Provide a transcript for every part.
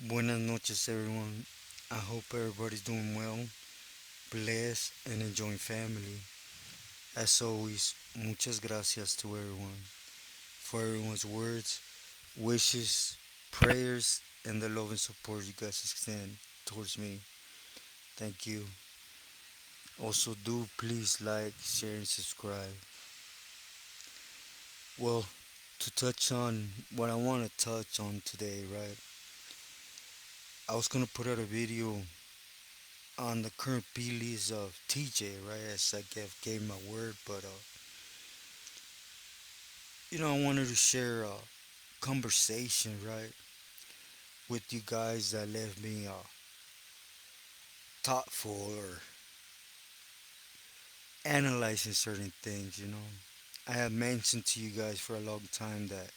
Buenas noches, everyone. I hope everybody's doing well, blessed, and enjoying family. As always, muchas gracias to everyone for everyone's words, wishes, prayers, and the love and support you guys extend towards me. Thank you. Also, do please like, share, and subscribe. Well, to touch on what I want to touch on today, right? I was gonna put out a video on the current beliefs of TJ, right? As I gave my word, but I wanted to share a conversation, right, with you guys that left me thoughtful or analyzing certain things. I have mentioned to you guys for a long time that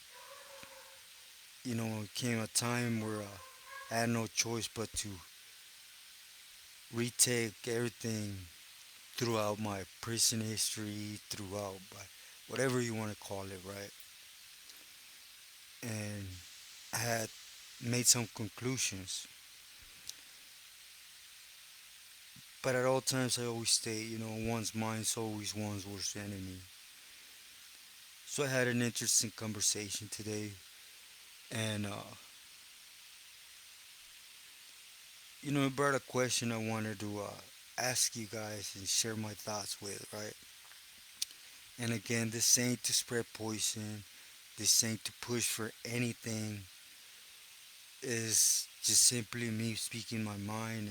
it came a time where I had no choice but to retake everything throughout my prison history, throughout whatever you want to call it, right? And I had made some conclusions. But at all times, I always state, one's mind's always one's worst enemy. So I had an interesting conversation today, and it brought a question I wanted to ask you guys and share my thoughts with, right? And again, this ain't to spread poison. This ain't to push for anything. Is just simply me speaking my mind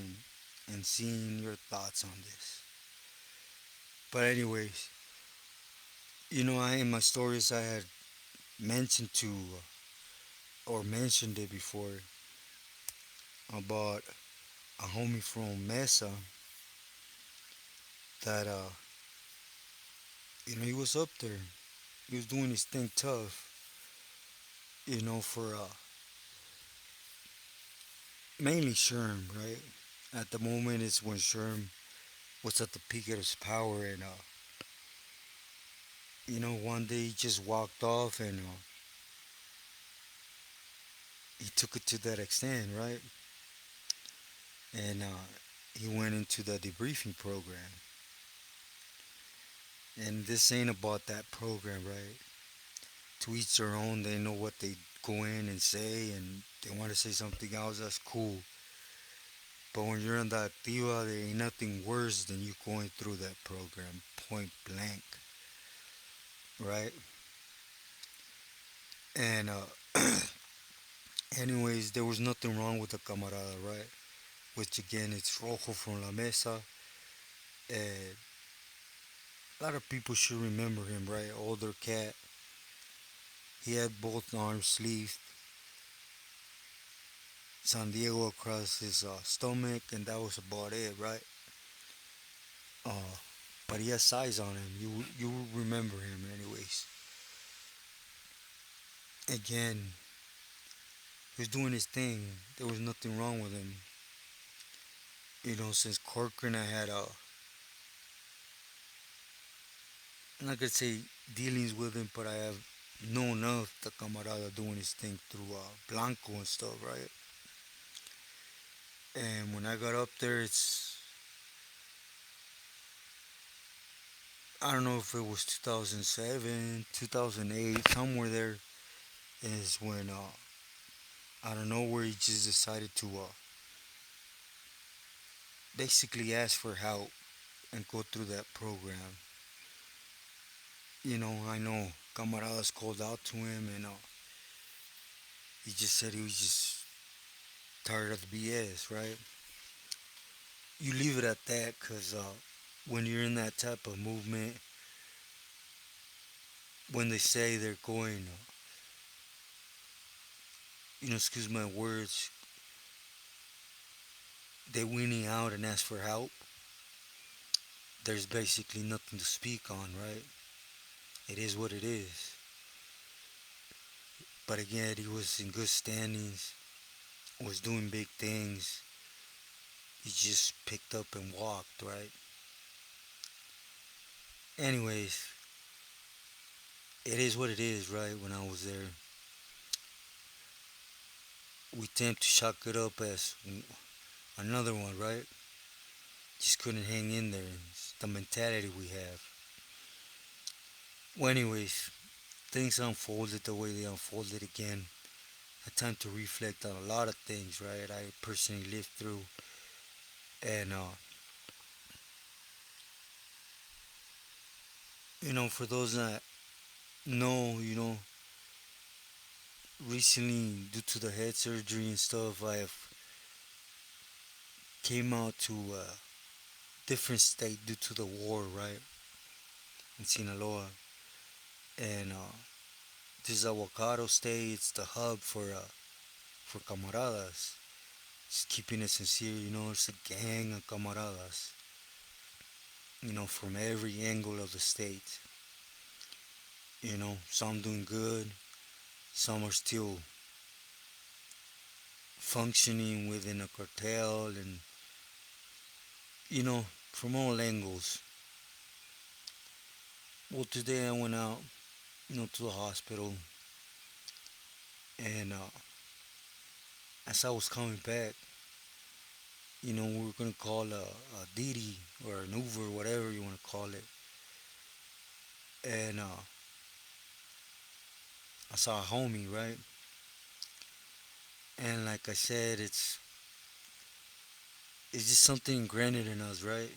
and seeing your thoughts on this. But anyways, I in my stories I had mentioned to or mentioned it before about a homie from Mesa that he was up there. He was doing his thing tough, for mainly Sherm, right? At the moment, it's when Sherm was at the peak of his power, and one day he just walked off, and he took it to that extent, right? And he went into the debriefing program, and this ain't about that program, right? To each their own. They know what they go in and say, and they want to say something else. That's cool. But when you're in the activa, there ain't nothing worse than you going through that program, point blank, right? And anyways, there was nothing wrong with the camarada, right? Which again, it's Rojo from La Mesa. And a lot of people should remember him, right? Older cat. He had both arms sleeved, San Diego across his stomach, and that was about it, right? Uh, but he has size on him. You remember him, anyways. Again, he was doing his thing. There was nothing wrong with him. Since Corcoran, I had I'm not gonna say dealings with him, but I have known of the camarada doing his thing through Blanco and stuff, right? And when I got up there, I don't know if it was 2007, 2008, somewhere there is when out of nowhere he just decided to basically ask for help and go through that program. I know camaradas called out to him, and he just said he was just tired of the BS, right? You leave it at that because when you're in that type of movement, when they say they're going, excuse my words, they're weaning out and ask for help, there's basically nothing to speak on, right? It is what it is. But again, he was in good standings, was doing big things. He just picked up and walked, right? Anyways, it is what it is, right? When I was there, we tend to chalk it up as another one, right? Just couldn't hang in there. It's the mentality we have. Well, anyways, things unfolded the way they unfolded again. A time to reflect on a lot of things, right? I personally lived through, and for those that know, recently due to the head surgery and stuff, I have came out to a different state due to the war, right, in Sinaloa, and this Avocado State. It's the hub for camaradas. Just keeping it sincere, it's a gang of camaradas, from every angle of the state. Some doing good, some are still functioning within a cartel, and from all angles. Well, today I went out, to the hospital, and as I was coming back, we were gonna call a Didi or an Uber, whatever you want to call it, and I saw a homie, right, and like I said, it's just something ingrained in us, right?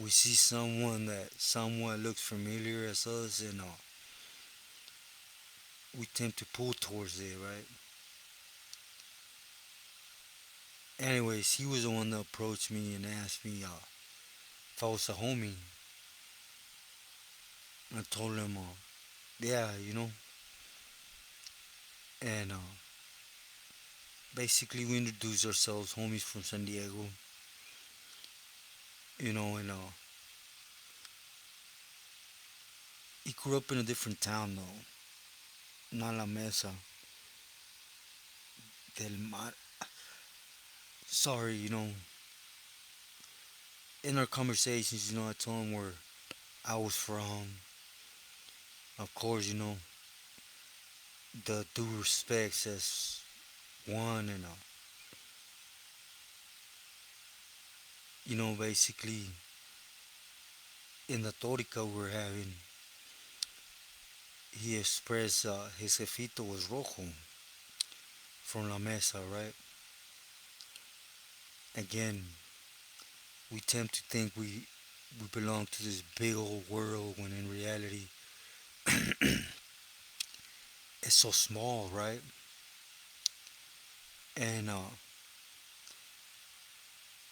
We see someone that somewhat looks familiar as us, and we tend to pull towards it, right? Anyways, he was the one that approached me and asked me if I was a homie. I told him, yeah, and basically we introduced ourselves, homies from San Diego, and he grew up in a different town though, not La Mesa, Del Mar. Sorry, in our conversations, I told him where I was from. Of course, the due respects as one, and basically in the tórica we were having, he expressed his jefito was rojo from La Mesa, right? Again, we tend to think we belong to this big old world when in reality it's so small, right? And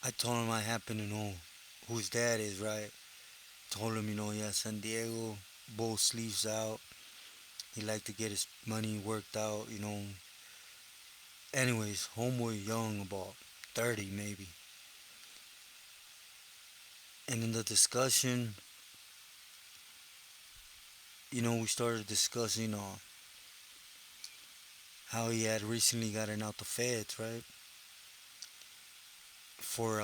I told him I happen to know who his dad is, right? Told him, yeah, San Diego, both sleeves out. He liked to get his money worked out, Anyways, homeboy young, about 30 maybe. And in the discussion, we started discussing how he had recently gotten out the feds, right? For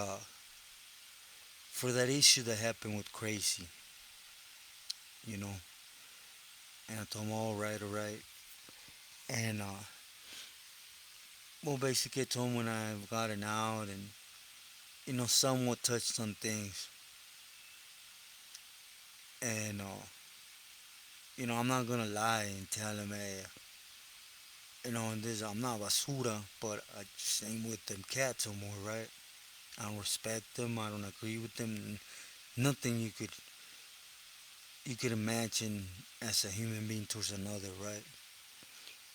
for that issue that happened with Crazy, you know. And I told him, all right. And well, basically, I told him when I've gotten out, and somewhat touched on things. And I'm not gonna lie and tell him, hey, and this, I'm not basura, but I just ain't with them cats no more, right? I don't respect them. I don't agree with them. Nothing you could imagine as a human being towards another, right?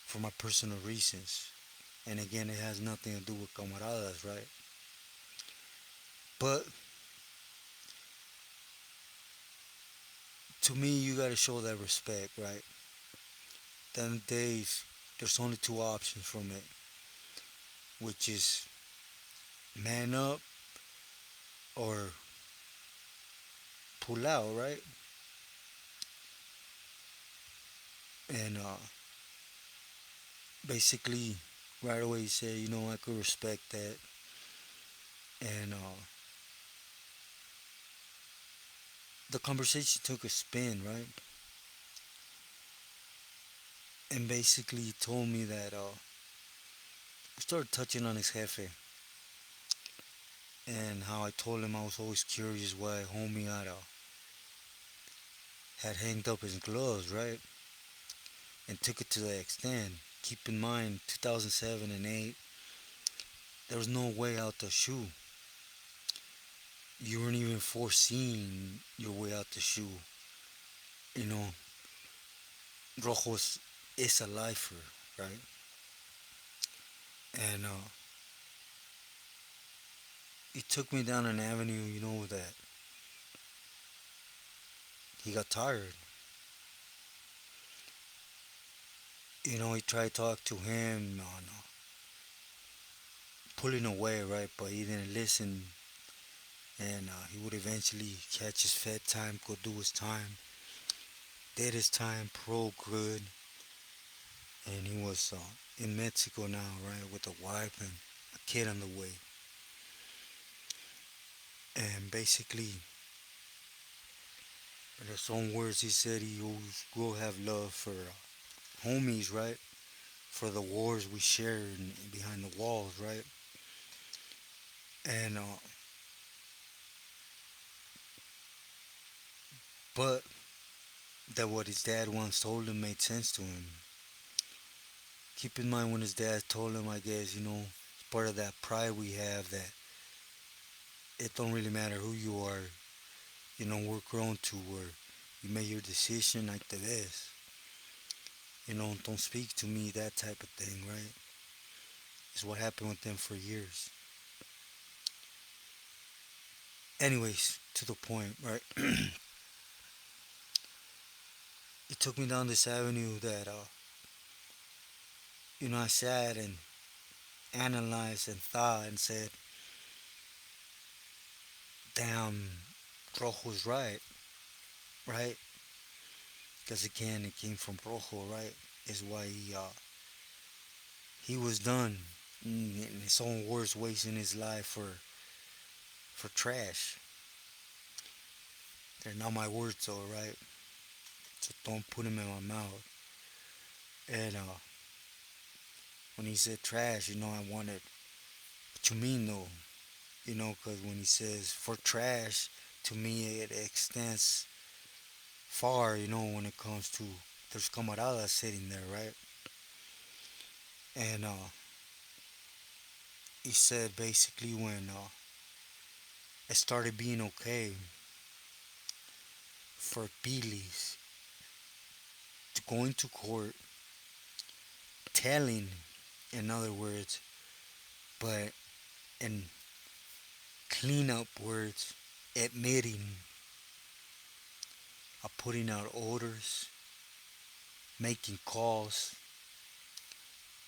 For my personal reasons. And again, it has nothing to do with camaradas, right? But to me, you gotta show that respect, right? Then days, there's only two options from it, which is man up or pull out, right? And basically, right away, he said, I could respect that. And the conversation took a spin, right? And basically, he told me that we started touching on his jefe and how I told him I was always curious why homie had hanged up his gloves, right? And took it to the extent. Keep in mind, 2007 and 8, there was no way out the shoe. You weren't even foreseeing your way out the shoe. You know, Rojos is a lifer, right? And he took me down an avenue, that he got tired. He tried to talk to him on pulling away, right? But he didn't listen, and he would eventually catch his fed time, go do his time, did his time, pro good, and he was in Mexico now, right, with a wife and a kid on the way. And basically, in his own words, he said he always will have love for homies, right? For the wars we shared behind the walls, right? And but that what his dad once told him made sense to him. Keep in mind when his dad told him, I guess, it's part of that pride we have that it don't really matter who you are. We're grown to where you made your decision like the best. Don't speak to me, that type of thing, right? Is what happened with them for years. Anyways, to the point, right? It took me down this avenue that, I sat and analyzed and thought and said, damn, Rojo's right, right? Because again, it came from Rojo, right? Is why he was done in his own words, wasting his life for trash. They're not my words, though, right? So don't put them in my mouth. And when he said trash, I wanted, what you mean, though? Because when he says for trash, to me it extends far, when it comes to there's camaradas sitting there, right? And he said basically when it started being okay for Pilis to go into court telling, in other words, but in clean up words, admitting, putting out orders, making calls.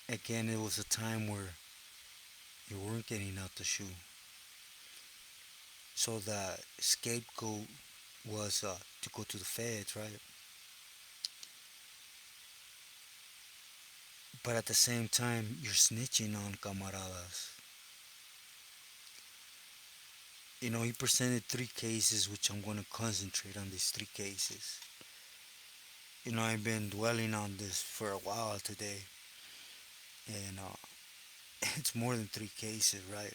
Again, it was a time where you weren't getting out the shoe. So the scapegoat was to go to the feds, right? But at the same time, you're snitching on camaradas. He presented three cases, which I'm going to concentrate on these three cases. I've been dwelling on this for a while today, and it's more than three cases, right?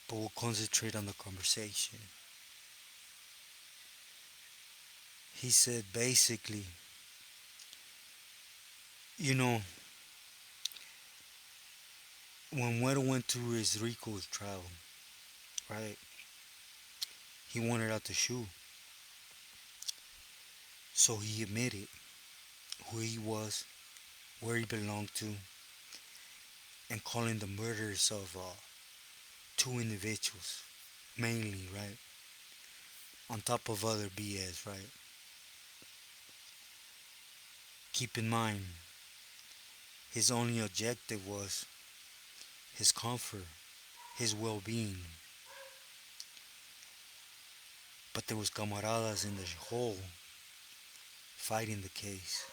But we'll concentrate on the conversation. He said basically, you know, when Wedo went through his Rico's trial, right? He wanted out the shoe. So he admitted who he was, where he belonged to, and calling the murders of two individuals, mainly, right? On top of other BS, right? Keep in mind, his only objective was his comfort, his well-being. But there was camaradas in the hole fighting the case.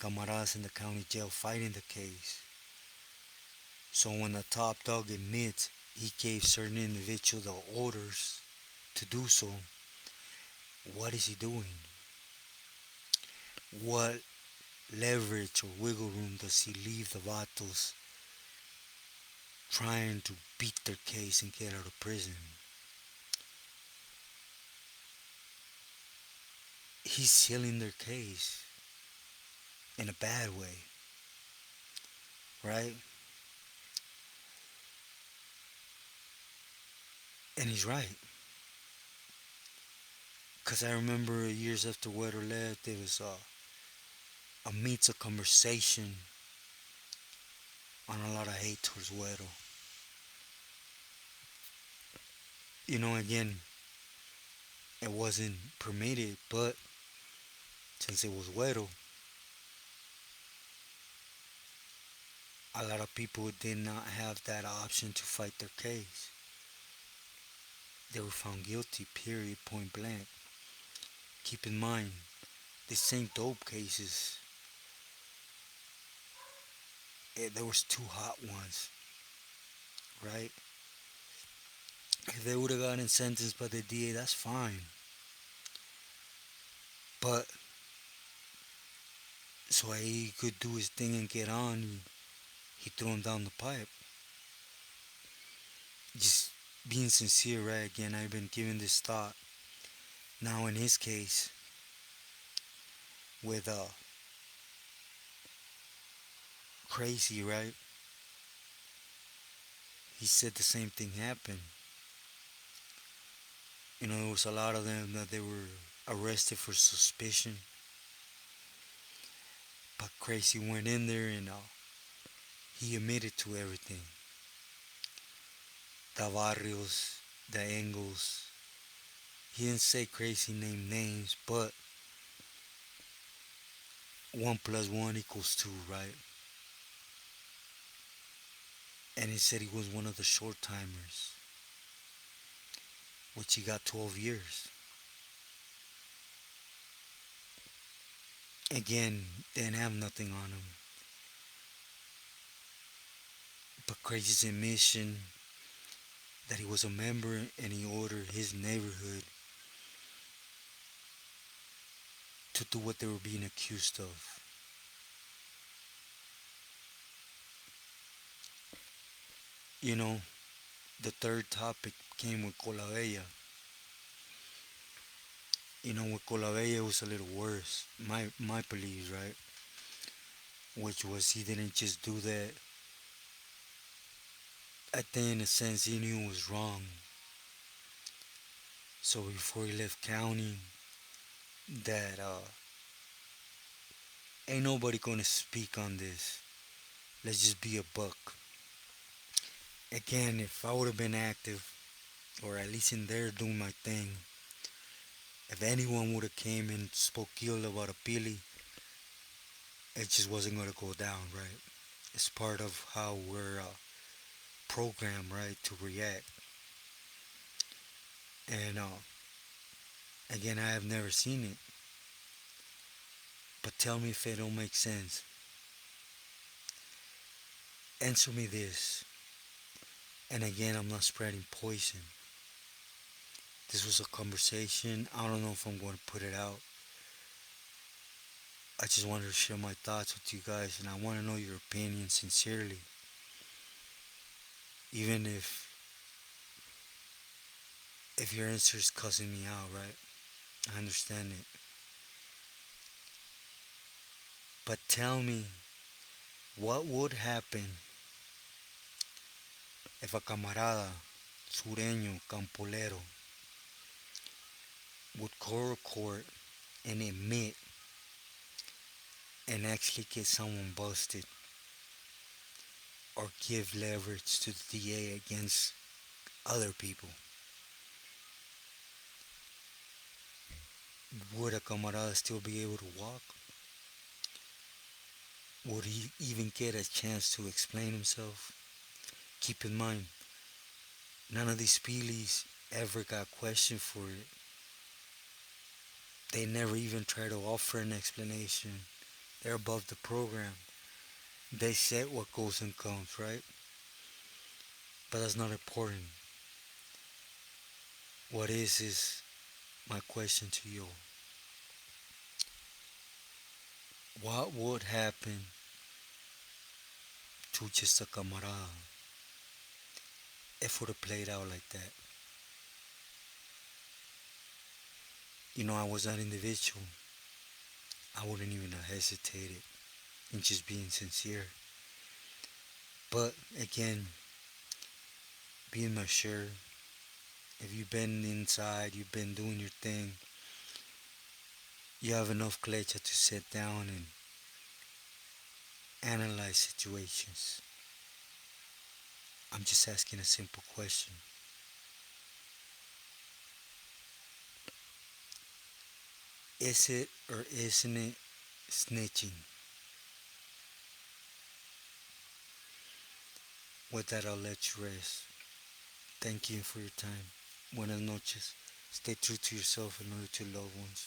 Camaradas in the county jail fighting the case. So when the top dog admits he gave certain individuals the orders to do so, what is he doing? What leverage or wiggle room does he leave the vatos trying to beat their case and get out of prison? He's sealing their case in a bad way, right? And he's right. Because I remember years after Weather left, there was a meets a conversation on a lot of hate towards Weather. Again, it wasn't permitted, but since it was Weather, a lot of people did not have that option to fight their case. They were found guilty, period, point blank. Keep in mind, the same dope cases, there was two hot ones, right? If they would have gotten sentenced by the DA, that's fine. But so he could do his thing and get on, he threw him down the pipe. Just being sincere, right? Again, I've been giving this thought. Now, in his case, with Crazy, right? He said the same thing happened. There was a lot of them that they were arrested for suspicion. But Crazy went in there and he admitted to everything. The Barrios, the Engels. He didn't say Crazy named names, but 1 + 1 = 2, right? And he said he was one of the short timers, which he got 12 years. Again, didn't have nothing on him. But Crazy's admission that he was a member and he ordered his neighborhood to do what they were being accused of. The third topic came with Colabella. With Colabella it was a little worse. My beliefs, right? Which was he didn't just do that. I think in a sense he knew it was wrong. So before he left county, that ain't nobody gonna speak on this. Let's just be a buck. Again, if I would have been active, or at least in there doing my thing, if anyone would have came and spoke ill about a Pili, it just wasn't gonna go down, right? It's part of how we're programmed, right, to react. And again, I have never seen it. But tell me if it don't make sense. Answer me this. And again, I'm not spreading poison. This was a conversation. I don't know if I'm going to put it out. I just wanted to share my thoughts with you guys, and I want to know your opinion sincerely. Even if your answer is cussing me out, right? I understand it. But tell me, what would happen if a camarada, sureño, campolero, would call a court and admit and actually get someone busted or give leverage to the DA against other people? Would a camarada still be able to walk? Would he even get a chance to explain himself? Keep in mind, none of these Pilis ever got questioned for it. They never even try to offer an explanation. They're above the program. They said what goes and comes, right? But that's not important. What is my question to you. What would happen to just a camarada if it would have played out like that? I was that individual. I wouldn't even have hesitated in just being sincere. But again, being mature, if you've been inside, you've been doing your thing, you have enough clecha to sit down and analyze situations. I'm just asking a simple question. Is it or isn't it snitching? With that, I'll let you rest. Thank you for your time. Buenas noches. Stay true to yourself and loyal to your loved ones.